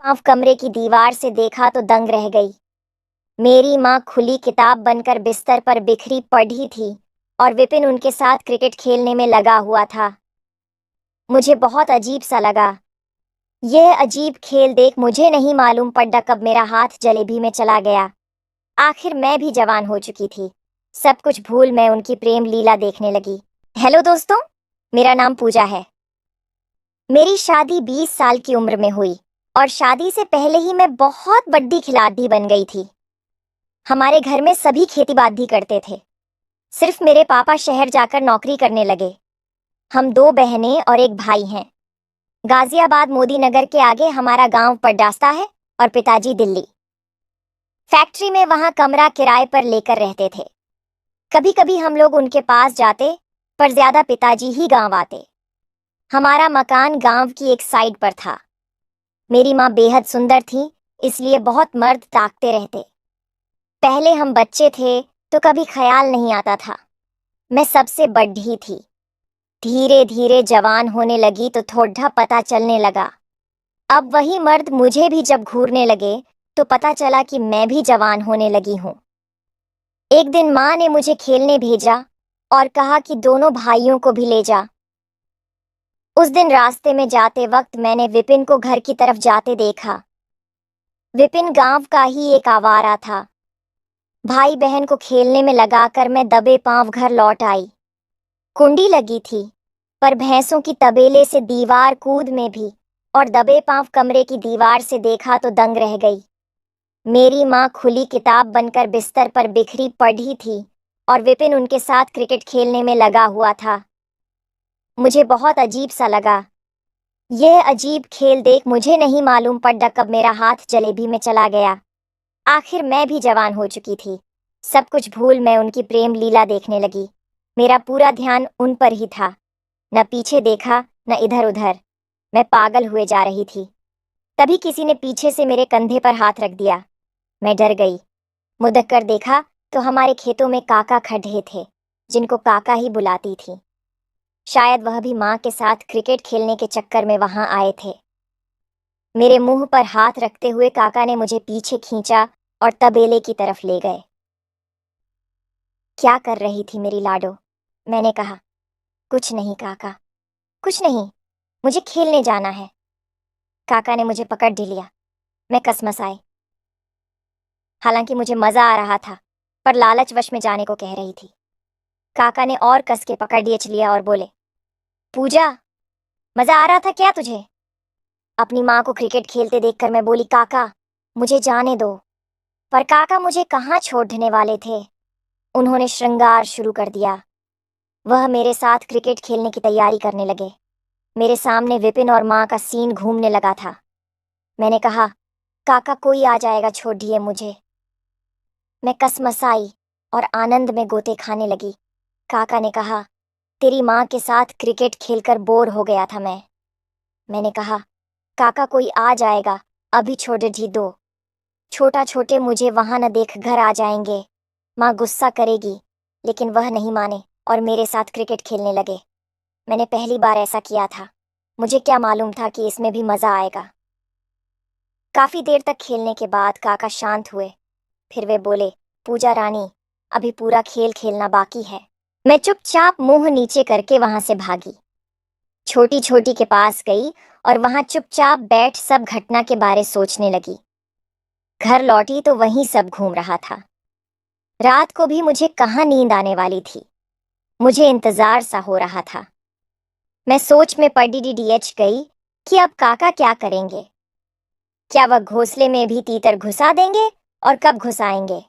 पाँव कमरे की दीवार से देखा तो दंग रह गई। मेरी माँ खुली किताब बनकर बिस्तर पर बिखरी पड़ी थी और विपिन उनके साथ क्रिकेट खेलने में लगा हुआ था। मुझे बहुत अजीब सा लगा। यह अजीब खेल देख मुझे नहीं मालूम पड़ा कब मेरा हाथ जलेबी में चला गया। आखिर मैं भी जवान हो चुकी थी। सब कुछ भूल मैं उनकी प्रेम लीला देखने लगी। हेलो दोस्तों, मेरा नाम पूजा है। मेरी शादी 20 साल की उम्र में हुई और शादी से पहले ही मैं बहुत बड़ी खिलाड़ी बन गई थी। हमारे घर में सभी खेती बाड़ी करते थे। सिर्फ मेरे पापा शहर जाकर नौकरी करने लगे। हम 2 बहनें और एक भाई हैं। गाजियाबाद मोदी नगर के आगे हमारा गांव पड़ास्ता है और पिताजी दिल्ली फैक्ट्री में वहां कमरा किराए पर लेकर रहते थे। कभी कभी हम लोग उनके पास जाते, पर ज्यादा पिताजी ही गांव आते। हमारा मकान गांव की एक साइड पर था। मेरी माँ बेहद सुंदर थी, इसलिए बहुत मर्द ताकते रहते। पहले हम बच्चे थे तो कभी ख्याल नहीं आता था। मैं सबसे बड़ी थी। धीरे धीरे जवान होने लगी तो थोड़ा पता चलने लगा। अब वही मर्द मुझे भी जब घूरने लगे तो पता चला कि मैं भी जवान होने लगी हूँ। एक दिन माँ ने मुझे खेलने भेजा और कहा कि दोनों भाइयों को भी ले जा। उस दिन रास्ते में जाते वक्त मैंने विपिन को घर की तरफ जाते देखा। विपिन गांव का ही एक आवारा था। भाई बहन को खेलने में लगाकर मैं दबे पांव घर लौट आई। कुंडी लगी थी, पर भैंसों की तबेले से दीवार कूद में भी और दबे पांव कमरे की दीवार से देखा तो दंग रह गई। मेरी माँ खुली किताब बनकर बिस्तर पर बिखरी पड़ी थी और विपिन उनके साथ क्रिकेट खेलने में लगा हुआ था। मुझे बहुत अजीब सा लगा। यह अजीब खेल देख मुझे नहीं मालूम पड़ा कब मेरा हाथ जलेबी में चला गया। आखिर मैं भी जवान हो चुकी थी। सब कुछ भूल मैं उनकी प्रेम लीला देखने लगी। मेरा पूरा ध्यान उन पर ही था। न पीछे देखा न इधर उधर। मैं पागल हुए जा रही थी। तभी किसी ने पीछे से मेरे कंधे पर हाथ रख दिया। मैं डर गई। मुदक कर देखा तो हमारे खेतों में काका खड़े थे, जिनको काका ही बुलाती थी। शायद वह भी माँ के साथ क्रिकेट खेलने के चक्कर में वहां आए थे। मेरे मुंह पर हाथ रखते हुए काका ने मुझे पीछे खींचा और तबेले की तरफ ले गए। क्या कर रही थी मेरी लाडो? मैंने कहा। कुछ नहीं काका, कुछ नहीं, मुझे खेलने जाना है। काका ने मुझे पकड़ लिया। मैं कसमसाई। हालांकि मुझे मजा आ रहा था, पर लालच वश में जाने को कह रही थी। काका ने और कस के पकड़ लिया और बोले, पूजा, मजा आ रहा था क्या तुझे? अपनी माँ को क्रिकेट खेलते देखकर मैं बोली, काका मुझे जाने दो। पर काका मुझे कहाँ छोड़ने वाले थे। उन्होंने श्रृंगार शुरू कर दिया। वह मेरे साथ क्रिकेट खेलने की तैयारी करने लगे। मेरे सामने विपिन और माँ का सीन घूमने लगा था। मैंने कहा, काका कोई आ जाएगा, छोड़िए मुझे। मैं कसमसाई और आनंद में गोते खाने लगी। काका ने कहा, तेरी माँ के साथ क्रिकेट खेलकर बोर हो गया था मैं। मैंने कहा, काका कोई आ जाएगा, अभी छोड़ दी दो। छोटा छोटे मुझे वहां न देख घर आ जाएंगे। माँ गुस्सा करेगी, लेकिन वह नहीं माने और मेरे साथ क्रिकेट खेलने लगे। मैंने पहली बार ऐसा किया था। मुझे क्या मालूम था कि इसमें भी मजा आएगा। काफी देर तक खेलने के बाद काका शांत हुए। फिर वे बोले, पूजा रानी, अभी पूरा खेल खेलना बाकी है। मैं चुपचाप मुंह नीचे करके वहां से भागी। छोटी छोटी के पास गई और वहां चुपचाप बैठ सब घटना के बारे सोचने लगी। घर लौटी तो वहीं सब घूम रहा था। रात को भी मुझे कहाँ नींद आने वाली थी। मुझे इंतजार सा हो रहा था। मैं सोच में पड़ी डीडीएच गई कि अब काका क्या करेंगे। क्या वह घोंसले में भी तीतर घुसा देंगे और कब घुसाएंगे?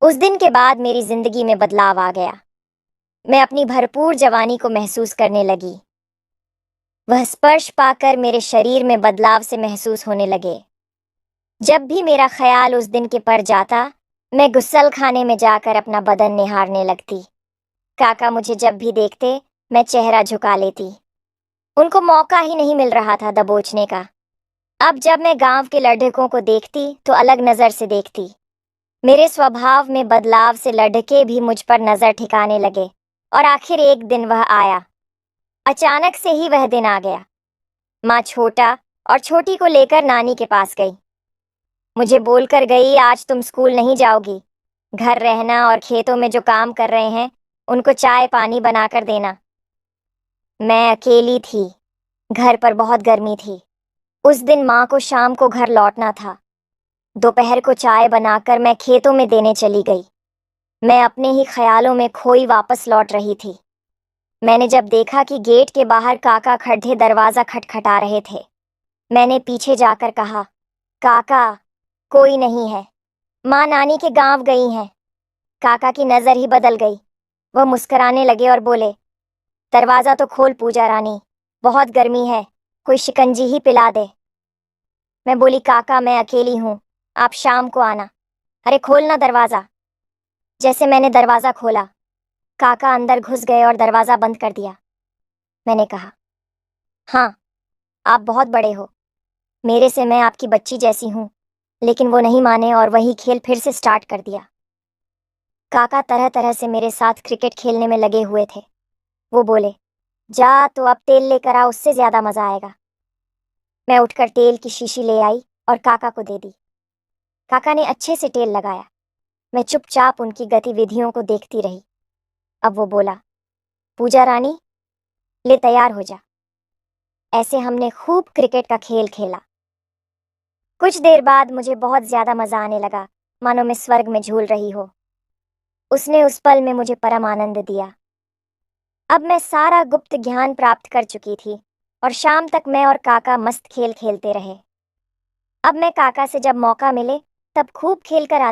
उस दिन के बाद मेरी जिंदगी में बदलाव आ गया। मैं अपनी भरपूर जवानी को महसूस करने लगी। वह स्पर्श पाकर मेरे शरीर में बदलाव से महसूस होने लगे। जब भी मेरा ख्याल उस दिन के पर जाता, मैं गुस्सल खाने में जाकर अपना बदन निहारने लगती। काका मुझे जब भी देखते, मैं चेहरा झुका लेती। उनको मौका ही नहीं मिल रहा था दबोचने का। अब जब मैं गांव के लड़कों को देखती तो अलग नजर से देखती। मेरे स्वभाव में बदलाव से लड़के भी मुझ पर नजर ठिकाने लगे और आखिर एक दिन वह आया। अचानक से ही वह दिन आ गया। माँ छोटा और छोटी को लेकर नानी के पास गई। मुझे बोलकर गई, आज तुम स्कूल नहीं जाओगी, घर रहना और खेतों में जो काम कर रहे हैं उनको चाय पानी बनाकर देना। मैं अकेली थी, घर पर बहुत गर्मी थी। उस दिन माँ को शाम को घर लौटना था। दोपहर को चाय बनाकर मैं खेतों में देने चली गई। मैं अपने ही ख्यालों में खोई वापस लौट रही थी। मैंने जब देखा कि गेट के बाहर काका खड़े दरवाजा खटखटा रहे थे, मैंने पीछे जाकर कहा, काका, कोई नहीं है, माँ नानी के गांव गई हैं। काका की नजर ही बदल गई। वह मुस्कुराने लगे और बोले, दरवाजा तो खोल पूजा रानी, बहुत गर्मी है, कोई शिकंजी ही पिला दे। मैं बोली, काका मैं अकेली हूँ, आप शाम को आना। अरे खोलना दरवाजा। जैसे मैंने दरवाजा खोला, काका अंदर घुस गए और दरवाजा बंद कर दिया। मैंने कहा, हाँ, आप बहुत बड़े हो, मेरे से मैं आपकी बच्ची जैसी हूँ। लेकिन वो नहीं माने और वही खेल फिर से स्टार्ट कर दिया। काका तरह तरह से मेरे साथ क्रिकेट खेलने में लगे हुए थे। वो बोले, जा तो अब तेल लेकर आ, उससे ज्यादा मजा आएगा। मैं उठकर तेल की शीशी ले आई और काका को दे दी। काका ने अच्छे से तेल लगाया। मैं चुपचाप उनकी गतिविधियों को देखती रही। अब वो बोला, पूजा रानी, ले तैयार हो जा। ऐसे हमने खूब क्रिकेट का खेल खेला। कुछ देर बाद मुझे बहुत ज्यादा मजा आने लगा, मानो मैं स्वर्ग में झूल रही हो। उसने उस पल में मुझे परम आनंद दिया। अब मैं सारा गुप्त ज्ञान प्राप्त कर चुकी थी और शाम तक मैं और काका मस्त खेल खेलते रहे। अब मैं काका से जब मौका मिले तब खूब खेल कर